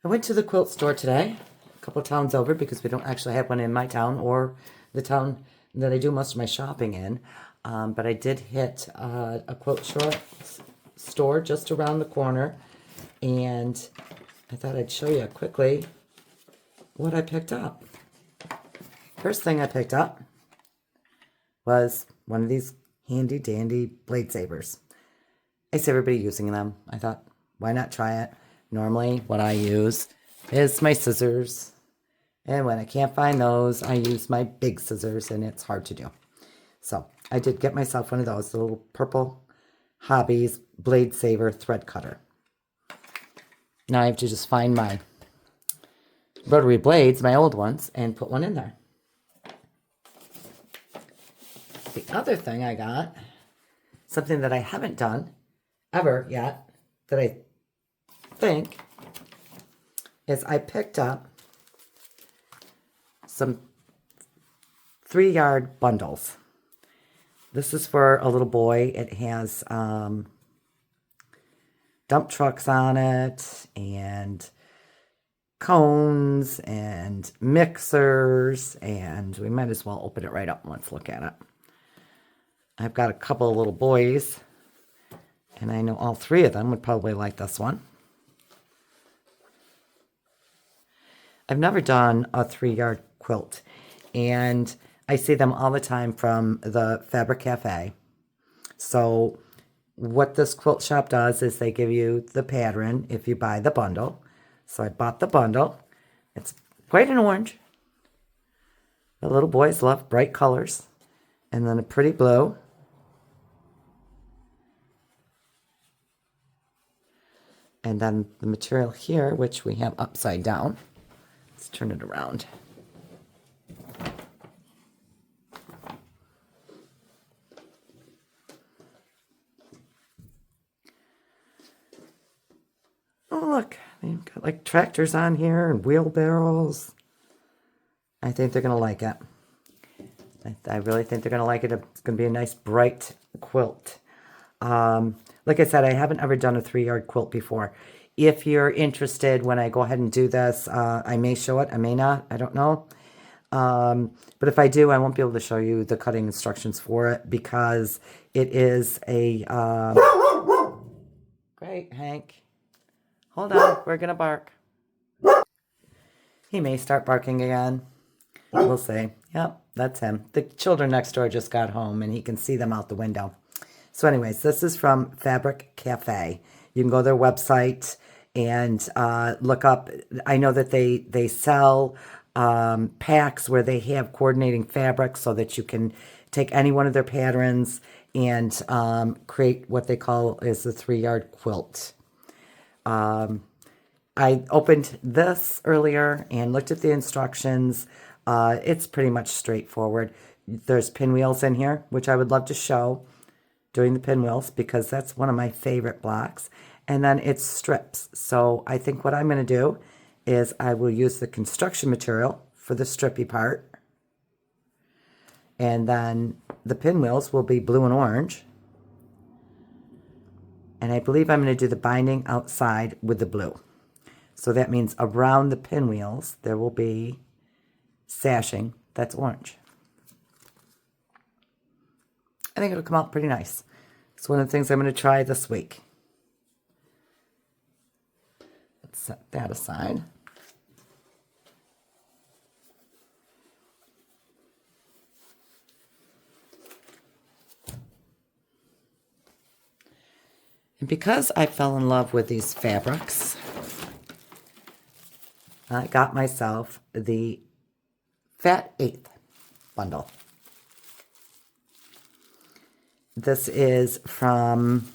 I went to the quilt store today, a couple towns over, because we don't actually have one in my town or the town that I do most of my shopping in. But I did hit a quilt store just around the corner, and I thought I'd show you quickly what I picked up. First thing I picked up was one of these handy dandy blade savers. I see everybody using them. I thought, why not try it? Normally, what I use is my scissors. And when I can't find those, I use my big scissors, and it's hard to do. So I did get myself one of those, the little purple Hobbies blade saver thread cutter. Now I have to just find my rotary blades, my old ones, and put one in there. The other thing I got, something that I haven't done ever yet, that I think, is I picked up some 3-yard bundles. This is for a little boy. It has dump trucks on it, and cones, and mixers, and we might as well open it right up and let's look at it. I've got a couple of little boys, and I know all 3 of them would probably like this one. I've never done a 3-yard quilt, and I see them all the time from the Fabric Cafe. So what this quilt shop does is they give you the pattern if you buy the bundle. So I bought the bundle. It's quite an orange. The little boys love bright colors. And then a pretty blue. And then the material here, which we have upside down. Let's turn it around. Oh, look, they've got like tractors on here and wheelbarrows. I think they're going to like it. I really think they're going to like it. It's going to be a nice bright quilt. Like I said, I haven't ever done a 3-yard quilt before. If you're interested, when I go ahead and do this, I may show it. I may not. I don't know. But if I do, I won't be able to show you the cutting instructions for it because it is a... Great, Hank. Hold on. We're going to bark. He may start barking again. We'll see. Yep, that's him. The children next door just got home, and he can see them out the window. So anyways, this is from Fabric Cafe. You can go to their website and look up. I know that they sell packs where they have coordinating fabrics so that you can take any one of their patterns and create what they call is a 3-yard quilt. I opened this earlier and looked at the instructions. It's pretty much straightforward. There's pinwheels in here, which I would love to show doing the pinwheels because that's one of my favorite blocks. And then it's strips. So I think what I'm going to do is I will use the construction material for the strippy part. And then the pinwheels will be blue and orange. And I believe I'm going to do the binding outside with the blue. So that means around the pinwheels there will be sashing that's orange. I think it'll come out pretty nice. It's one of the things I'm going to try this week. Let's set that aside. And because I fell in love with these fabrics, I got myself the Fat 8th bundle. This is from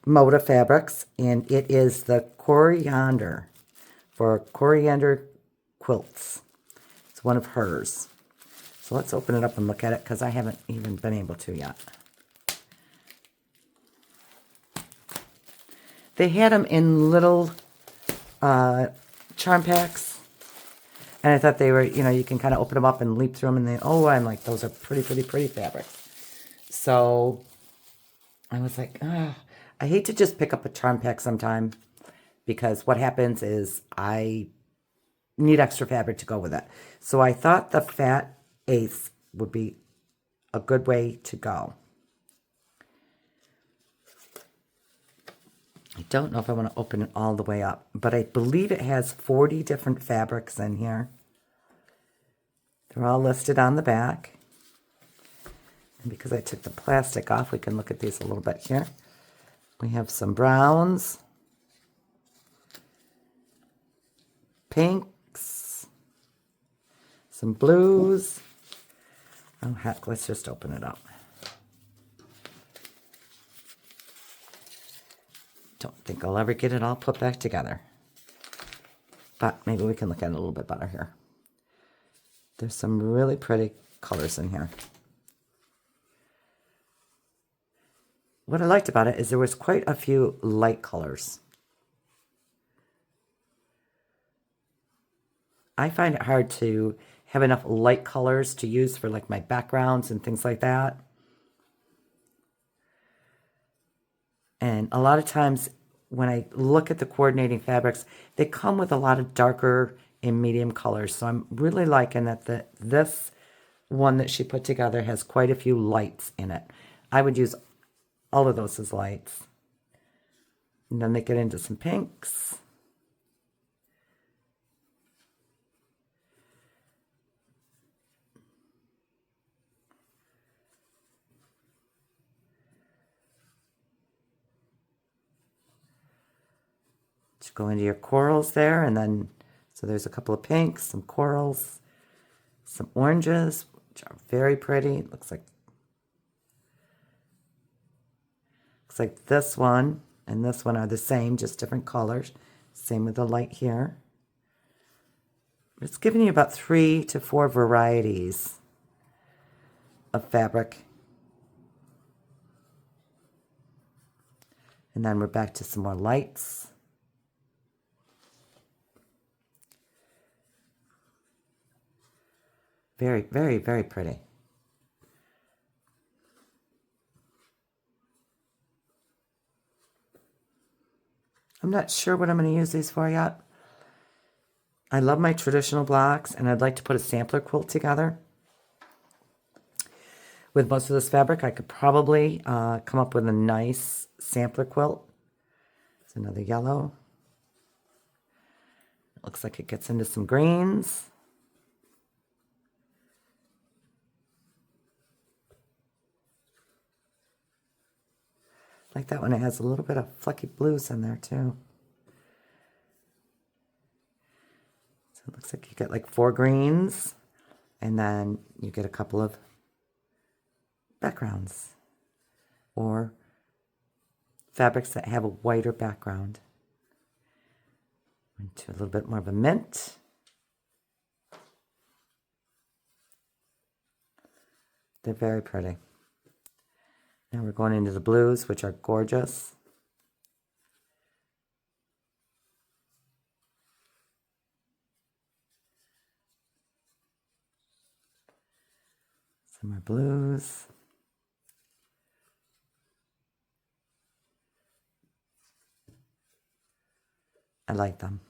Moda Fabrics, and it is the coriander for Coriander Quilts. It's one of hers. So let's open it up and look at it because I haven't even been able to yet. They had them in little charm packs. And I thought they were, you can kind of open them up and leap through them. And I'm like, those are pretty, pretty, pretty fabrics. So I was like, I hate to just pick up a charm pack sometime because what happens is I need extra fabric to go with it. So I thought the fat eighths would be a good way to go. I don't know if I want to open it all the way up, but I believe it has 40 different fabrics in here. They're all listed on the back. And because I took the plastic off, we can look at these a little bit here. We have some browns, pinks, some blues. Oh heck, let's just open it up. Don't think I'll ever get it all put back together. But maybe we can look at it a little bit better here. There's some really pretty colors in here. What I liked about it is there was quite a few light colors. I find it hard to have enough light colors to use for like my backgrounds and things like that. And a lot of times when I look at the coordinating fabrics, they come with a lot of darker and medium colors. So I'm really liking that this one that she put together has quite a few lights in it. I would use all of those as lights. And then they get into some pinks. Go into your corals there, and then so there's a couple of pinks, some corals, some oranges, which are very pretty. Looks like this one and this one are the same, just different colors. Same with the light here. It's giving you about 3 to 4 varieties of fabric. And then we're back to some more lights. Very, very, very pretty. I'm not sure what I'm going to use these for yet. I love my traditional blocks, and I'd like to put a sampler quilt together. With most of this fabric, I could probably come up with a nice sampler quilt. It's another yellow. It looks like it gets into some greens. Like that one, it has a little bit of flecky blues in there too. So it looks like you get like 4 greens, and then you get a couple of backgrounds or fabrics that have a whiter background. Into a little bit more of a mint. They're very pretty. Now we're going into the blues, which are gorgeous. Some more blues. I like them.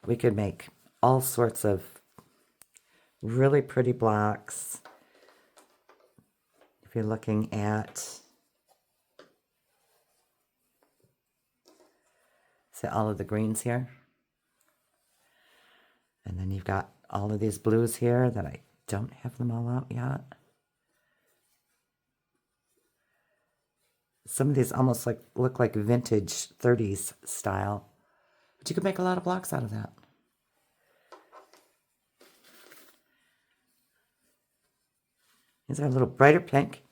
We could make all sorts of really pretty blocks. If you're looking at, see all of the greens here. And then you've got all of these blues here that I don't have them all out yet. Some of these almost look like vintage 30s style. But you could make a lot of blocks out of that. These are a little brighter pink.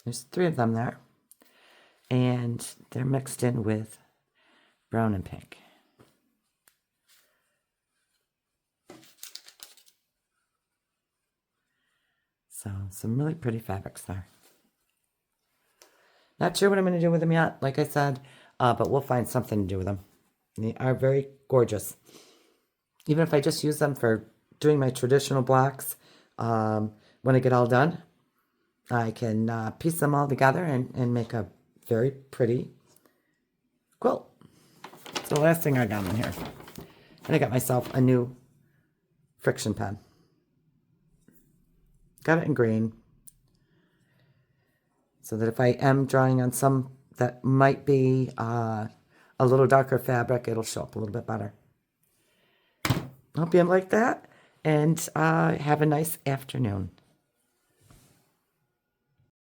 There's 3 of them there. And they're mixed in with brown and pink. So some really pretty fabrics there. Not sure what I'm going to do with them yet, like I said, but we'll find something to do with them. They are very gorgeous. Even if I just use them for doing my traditional blocks, when I get all done, I can piece them all together and make a very pretty quilt. So the last thing I got in here. And I got myself a new friction pen. Got it in green. So that if I am drawing on some that might be a little darker fabric, it'll show up a little bit better. Hope you like that. And have a nice afternoon.